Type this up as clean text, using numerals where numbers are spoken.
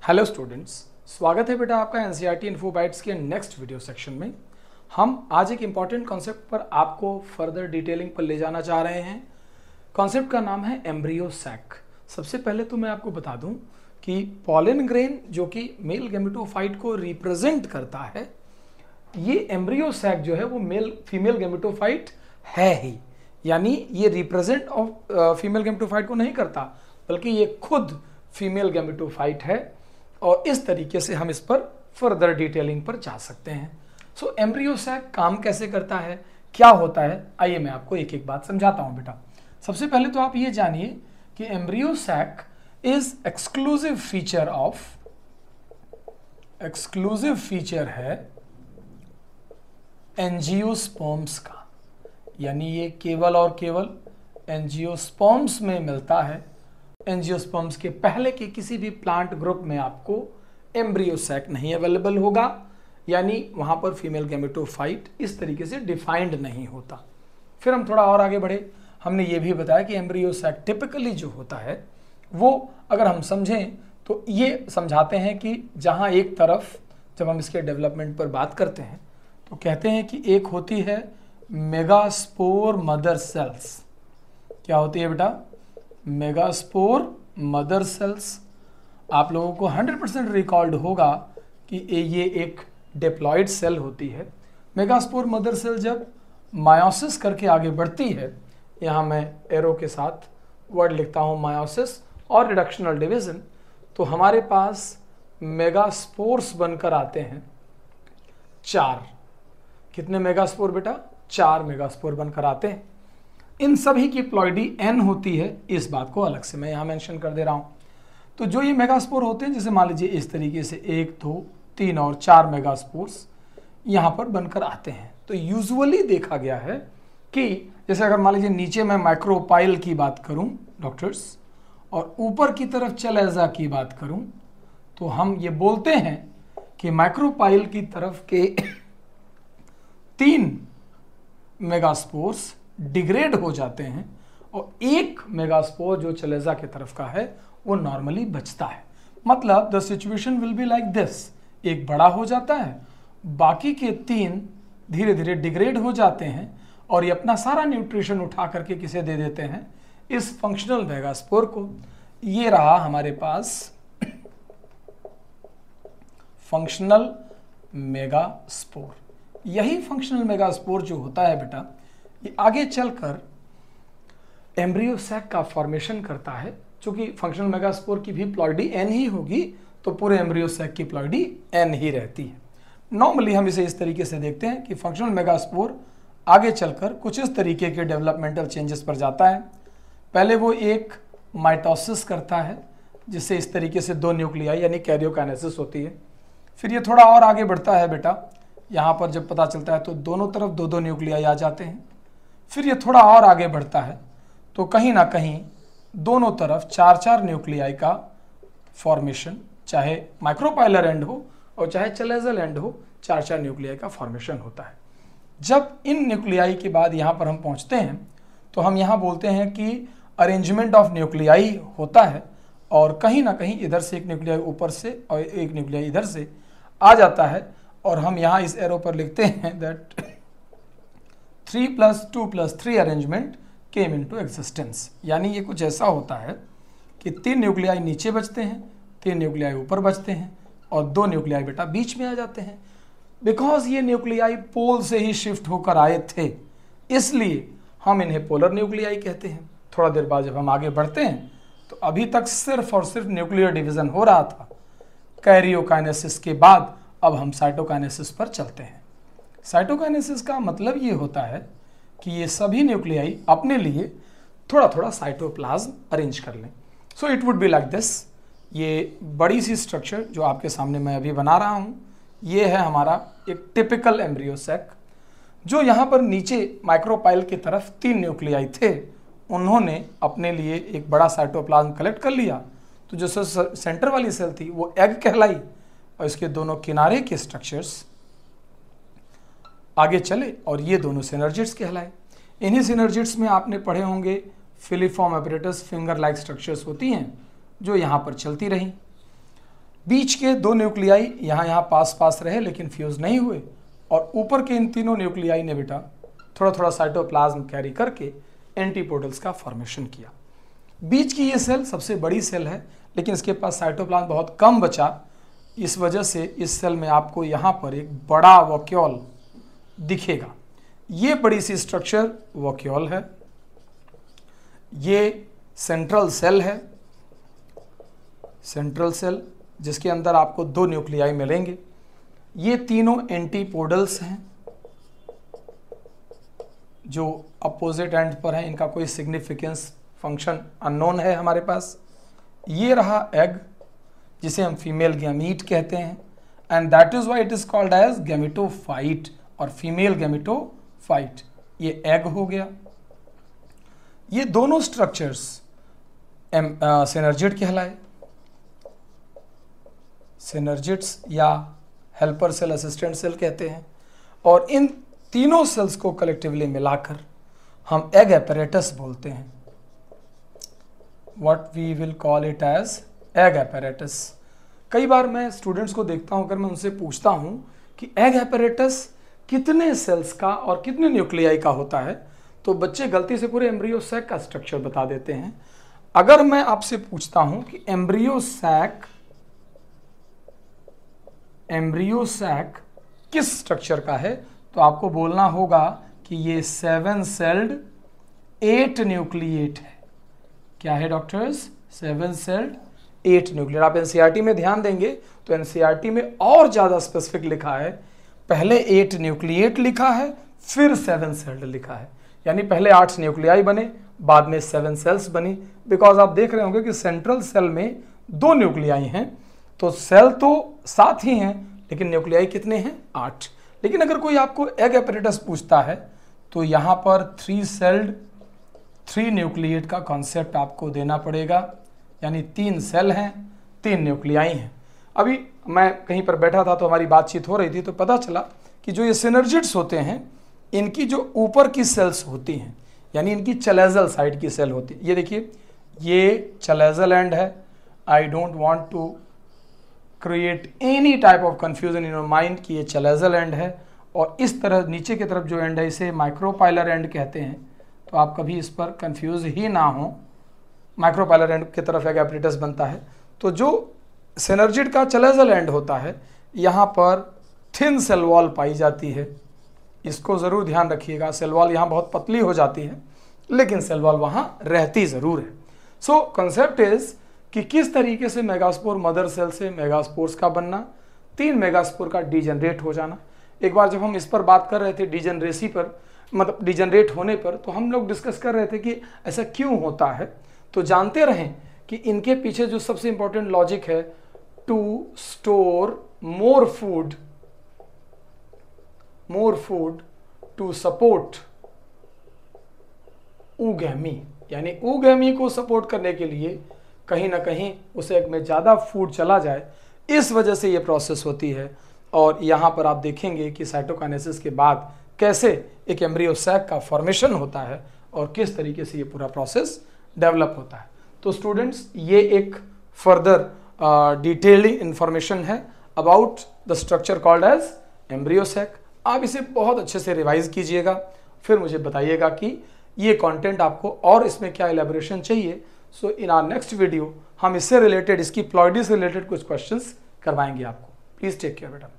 Hello students, स्वागत है बेटा आपका एनसीईआरटी इन्फो बाइट्स के नेक्स्ट वीडियो सेक्शन में। हम आज एक इम्पॉर्टेंट कॉन्सेप्ट पर आपको फर्दर डिटेलिंग पर ले जाना चाह रहे हैं। कॉन्सेप्ट का नाम है एम्ब्रियो सैक। सबसे पहले तो मैं आपको बता दूं कि पॉलन ग्रेन जो कि मेल गैमेटोफाइट को रिप्रेजेंट करता है, ये एम्ब्रियो सैक जो है वो मेल फीमेल गैमेटोफाइट है ही, यानी ये रिप्रेजेंट ऑफ फीमेल गैमेटोफाइट को नहीं करता, बल्कि ये खुद फीमेल गैमेटोफाइट है। और इस तरीके से हम इस पर फर्दर डिटेलिंग पर जा सकते हैं। सो एम्ब्रियो सैक काम कैसे करता है, क्या होता है, आइए मैं आपको एक एक बात समझाता हूं बेटा। सबसे पहले तो आप ये जानिए कि embryo sac is exclusive feature है एंजियोस्पर्म्स का, यानी ये केवल और केवल एंजियोस्पर्म्स में मिलता है। एंजियोस्पर्म्स के पहले के किसी भी प्लांट ग्रुप में आपको एम्ब्रियो सैक नहीं अवेलेबल होगा, यानी वहां पर फीमेल गैमेटोफाइट इस तरीके से डिफाइंड नहीं होता। फिर हम थोड़ा और आगे बढ़े, हमने ये भी बताया कि एम्ब्रियो सैक टिपिकली जो होता है वो अगर हम समझें तो ये समझाते हैं कि जहां एक तरफ जब हम इसके डेवलपमेंट पर बात करते हैं तो कहते हैं कि एक होती है मेगास्पोर मदर सेल्स। क्या होती है बेटा? Megaspore mother cells. आप लोगों को 100% रिकॉल्ड होगा कि ये एक डिप्लॉइड सेल होती है। मेगास्पोर मदर सेल जब मायोसिस करके आगे बढ़ती है, यहाँ मैं एरो के साथ वर्ड लिखता हूँ मायोसिस और रिडक्शनल डिवीजन, तो हमारे पास मेगास्पोर्स बनकर आते हैं 4। कितने मेगास्पोर बेटा? 4 मेगास्पोर बनकर आते हैं। इन सभी की प्लॉइडी n होती है, इस बात को अलग से मैं यहाँ मेंशन कर दे रहा हूँ। तो जो ये मेगास्पोर होते हैं, जैसे मान लीजिए इस तरीके से 1, 2, 3 और 4 मेगास्पोर्स यहाँ पर बनकर आते हैं। तो यूजुअली देखा गया है कि जैसे अगर मान लीजिए नीचे मैं माइक्रोपाइल की बात करूँ डॉक्टर्स, और ऊपर की तरफ चलेजा की बात करूँ, तो हम ये बोलते हैं कि माइक्रोपाइल की तरफ के 3 मेगास्पोर्स डिग्रेड हो जाते हैं और 1 मेगास्पोर जो चलेजा की तरफ का है वो नॉर्मली बचता है। मतलब the situation will be like this, एक बड़ा हो जाता है, बाकी के 3 धीरे धीरे डिग्रेड हो जाते हैं और ये अपना सारा न्यूट्रिशन उठा करके किसे दे देते हैं? इस फंक्शनल मेगास्पोर को। ये रहा हमारे पास फंक्शनल मेगास्पोर। यही फंक्शनल मेगास्पोर जो होता है बेटा, ये आगे चलकर एम्ब्रियो सैक का फॉर्मेशन करता है। क्योंकि फंक्शनल मेगास्पोर की भी प्लॉइडी n ही होगी, तो पूरे एम्ब्रियो सैक की प्लॉइडी n ही रहती है। नॉर्मली हम इसे इस तरीके से देखते हैं कि फंक्शनल मेगास्पोर आगे चलकर कुछ इस तरीके के डेवलपमेंटल चेंजेस पर जाता है। पहले वो एक माइटोसिस करता है, जिससे इस तरीके से 2 न्यूक्लियाई यानी कैरियोकाइनेसिस होती है। फिर ये थोड़ा और आगे बढ़ता है बेटा, यहाँ पर जब पता चलता है तो दोनों तरफ 2-2 न्यूक्लियाई आ जाते हैं। फिर ये थोड़ा और आगे बढ़ता है तो कहीं ना कहीं दोनों तरफ 4-4 न्यूक्लियाई का फॉर्मेशन, चाहे माइक्रोपाइलर एंड हो और चाहे चलेजल एंड हो, 4-4 न्यूक्लियाई का फॉर्मेशन होता है। जब इन न्यूक्लियाई के बाद यहाँ पर हम पहुँचते हैं तो हम यहाँ बोलते हैं कि अरेंजमेंट ऑफ न्यूक्लियाई होता है और कहीं ना कहीं इधर से एक न्यूक्लियाई ऊपर से और एक न्यूक्लियाई इधर से आ जाता है। और हम यहाँ इस एरो पर लिखते हैं that 3+2+3 arrangement came into existence. यानी ये कुछ ऐसा होता है कि 3 न्यूक्लियाई नीचे बचते हैं, 3 न्यूक्लियाई ऊपर बचते हैं और 2 न्यूक्लियाई बेटा बीच में आ जाते हैं। बिकॉज ये न्यूक्लियाई पोल से ही शिफ्ट होकर आए थे, इसलिए हम इन्हें पोलर न्यूक्लियाई कहते हैं। थोड़ा देर बाद जब हम आगे बढ़ते हैं तो अभी तक सिर्फ और सिर्फ न्यूक्लियर डिवीजन हो रहा था। कैरियोकाइनेसिस के बाद अब हम साइटोकाइनेसिस पर चलते हैं। साइटोकाइनेसिस का मतलब ये होता है कि ये सभी न्यूक्लियाई अपने लिए थोड़ा थोड़ा साइटोप्लाज्म अरेंज कर लें। So it would be like this. ये बड़ी सी स्ट्रक्चर जो आपके सामने मैं अभी बना रहा हूँ, ये है हमारा एक टिपिकल एम्ब्रियो सैक। जो यहाँ पर नीचे माइक्रोपाइल की तरफ 3 न्यूक्लियाई थे, उन्होंने अपने लिए एक बड़ा साइटोप्लाज्म कलेक्ट कर लिया। तो जो सेंटर वाली सेल थी वो एग कहलाई और इसके दोनों किनारे के स्ट्रक्चर्स आगे चले और ये दोनों सिनर्जिड्स कहलाए। इन्हीं सिनर्जिड्स में आपने पढ़े होंगे filiform apparatus finger like structures होती हैं जो यहाँ पर चलती रहीं। बीच के दो न्यूक्लियाई यहाँ पास पास रहे लेकिन फ्यूज नहीं हुए, और ऊपर के इन तीनों न्यूक्लियाई ने बेटा थोड़ा थोड़ा साइटोप्लाज्म कैरी करके एंटीपोडल्स का फॉर्मेशन किया। बीच की ये सेल सबसे बड़ी सेल है, लेकिन इसके पास साइटोप्लाज्म बहुत कम बचा। इस वजह से इस सेल में आपको यहाँ पर एक बड़ा वैक्यूल दिखेगा। ये बड़ी सी स्ट्रक्चर वैक्यूल है। ये सेंट्रल सेल है, सेंट्रल सेल जिसके अंदर आपको दो न्यूक्लियाई मिलेंगे। ये तीनों एंटीपोडल्स हैं जो अपोजिट एंड पर हैं, इनका कोई सिग्निफिकेंस फंक्शन अननोन है हमारे पास। ये रहा एग जिसे हम फीमेल गैमीट कहते हैं, and that is why it is called as gametophyte और फीमेल गैमेटोफाइट। ये एग हो गया। ये दोनों स्ट्रक्चर्स सिनर्जिड कहलाए, सिनर्जिड्स या हेल्पर सेल, असिस्टेंट सेल कहते हैं। और इन तीनों सेल्स को कलेक्टिवली मिलाकर हम एग एपैरेटस बोलते हैं। What we will call it as egg apparatus. कई बार मैं स्टूडेंट्स को देखता हूं, अगर मैं उनसे पूछता हूं कि एग एपैरेटस कितने सेल्स का और कितने न्यूक्लियाई का होता है, तो बच्चे गलती से पूरे एम्ब्रियो सैक का स्ट्रक्चर बता देते हैं। अगर मैं आपसे पूछता हूं कि एम्ब्रियो सैक किस स्ट्रक्चर का है, तो आपको बोलना होगा कि ये 7 सेल्ड 8 न्यूक्लिएट है। क्या है डॉक्टर्स? 7 sailed 8 nucleate. आप एनसीईआरटी में ध्यान देंगे तो एनसीईआरटी में और ज्यादा स्पेसिफिक लिखा है। पहले 8 न्यूक्लिएट लिखा है, फिर 7 सेल्ड लिखा है। यानी पहले 8 न्यूक्लियाई बने, बाद में 7 सेल्स बनी। बिकॉज आप देख रहे होंगे कि सेंट्रल सेल में 2 न्यूक्लियाई हैं, तो सेल तो 7 ही हैं, लेकिन न्यूक्लियाई कितने हैं? 8। लेकिन अगर कोई आपको एग एपैरेटस पूछता है तो यहाँ पर 3 सेल्ड 3 न्यूक्लिएट का कॉन्सेप्ट आपको देना पड़ेगा। यानी 3 सेल हैं, 3 न्यूक्लियाई हैं। अभी मैं कहीं पर बैठा था तो हमारी बातचीत हो रही थी, तो पता चला कि जो ये सिनर्जिड्स होते हैं, इनकी जो ऊपर की सेल्स होती हैं, यानी इनकी चलेजल साइड की सेल होती है। ये देखिए, ये चलेजल एंड है। I don't want to create any type of confusion in your mind कि ये चलेजल एंड है, और इस तरह नीचे की तरफ जो एंड है इसे माइक्रोपाइलर एंड कहते हैं। तो आप कभी इस पर कंफ्यूज ही ना हो। माइक्रोपाइलर एंड की तरफ एग एपैरेटस बनता है। तो जो सिनर्जिड का चलेजल एंड होता है, यहाँ पर थिन सेल वॉल पाई जाती है। इसको ज़रूर ध्यान रखिएगा। सेल वॉल यहाँ बहुत पतली हो जाती है, लेकिन सेल वॉल वहाँ रहती ज़रूर है। सो कंसेप्ट इज कि किस तरीके से मेगास्पोर मदर सेल से मेगास्पोर्स का बनना, 3 मेगास्पोर का डिजेनरेट हो जाना। एक बार जब हम इस पर बात कर रहे थे डिजेनरेसी पर, मतलब डिजेनरेट होने पर, तो हम लोग डिस्कस कर रहे थे कि ऐसा क्यों होता है। तो जानते रहें कि इनके पीछे जो सबसे इंपॉर्टेंट लॉजिक है, to store more food to support oogamie, यानी oogamie को सपोर्ट करने के लिए कहीं ना कहीं उस एग में ज़्यादा फूड चला जाए, इस वजह से ये प्रोसेस होती है। और यहाँ पर आप देखेंगे कि साइटोकाइनेसिस के बाद कैसे एक एम्ब्रियो सैक का फॉर्मेशन होता है और किस तरीके से ये पूरा प्रोसेस डेवलप होता है। तो स्टूडेंट्स, ये एक फर्दर डिटेल्ड इंफॉर्मेशन है about the structure called as embryo sac. आप इसे बहुत अच्छे से रिवाइज कीजिएगा, फिर मुझे बताइएगा कि ये कंटेंट आपको और इसमें क्या एलैबोरेशन चाहिए। सो इन आवर नेक्स्ट वीडियो हम इससे रिलेटेड, इसकी प्लॉइडी से रिलेटेड कुछ क्वेश्चंस करवाएंगे आपको। प्लीज़ टेक केयर बेटा।